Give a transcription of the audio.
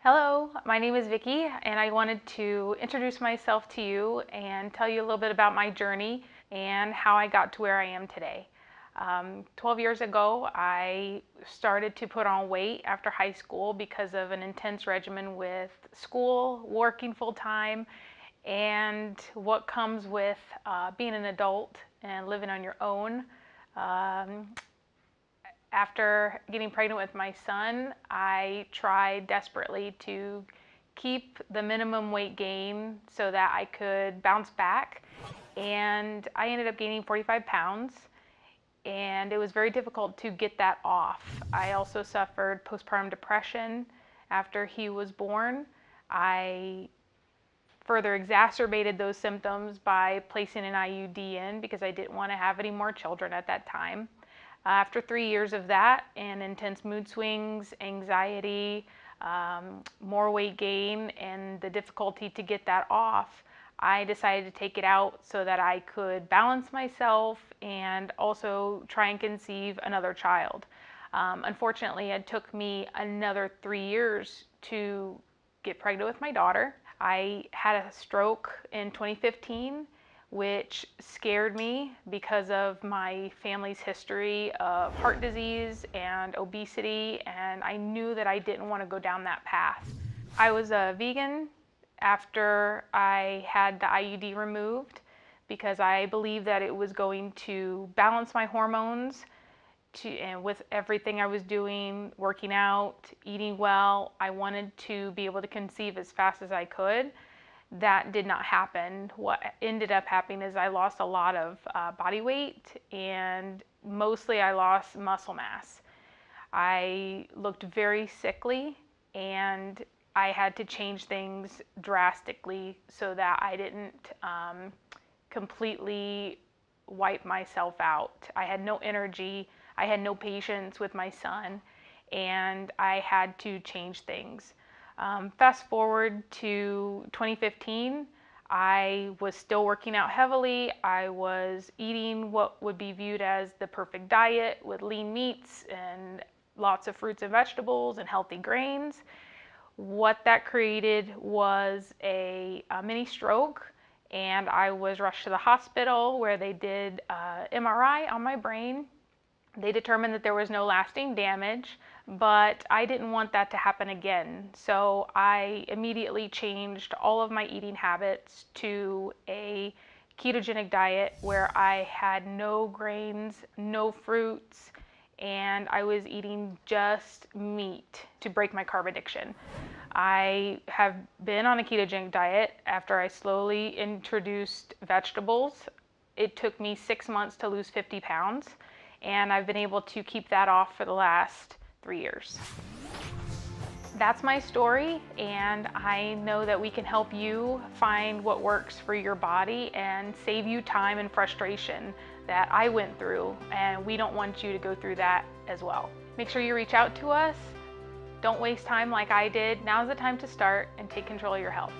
Hello, my name is Vicki, and I wanted to introduce myself to you and tell you a little bit about my journey and how I got to where I am today. 12 years ago, I started to put on weight after high school because of an intense regimen with school, working full time, and what comes with being an adult and living on your own. Um, After getting pregnant with my son, I tried desperately to keep the minimum weight gain so that I could bounce back. And I ended up gaining 45 pounds, and it was very difficult to get that off. I also suffered postpartum depression after he was born. I further exacerbated those symptoms by placing an IUD in because I didn't want to have any more children at that time. After 3 years of that and intense mood swings, anxiety, more weight gain, and the difficulty to get that off, I decided to take it out so that I could balance myself and also try and conceive another child. Unfortunately, it took me another 3 years to get pregnant with my daughter. I had a stroke in 2015, which scared me because of my family's history of heart disease and obesity, and I knew that I didn't want to go down that path. I was a vegan after I had the IUD removed because I believed that it was going to balance my hormones and with everything I was doing, working out, eating well, I wanted to be able to conceive as fast as I could. That did not happen. What ended up happening is I lost a lot of body weight, and mostly I lost muscle mass. I looked very sickly, and I had to change things drastically so that I didn't completely wipe myself out. I had no energy, I had no patience with my son, and I had to change things. Fast forward to 2015, I was still working out heavily. I was eating what would be viewed as the perfect diet with lean meats and lots of fruits and vegetables and healthy grains. What that created was a mini stroke, and I was rushed to the hospital where they did MRI on my brain. They determined that there was no lasting damage, but I didn't want that to happen again. So I immediately changed all of my eating habits to a ketogenic diet where I had no grains, no fruits, and I was eating just meat to break my carb addiction. I have been on a ketogenic diet after I slowly introduced vegetables. It took me 6 months to lose 50 pounds. And I've been able to keep that off for the last 3 years. That's my story, and I know that we can help you find what works for your body and save you time and frustration that I went through, and we don't want you to go through that as well. Make sure you reach out to us. Don't waste time like I did. Now's the time to start and take control of your health.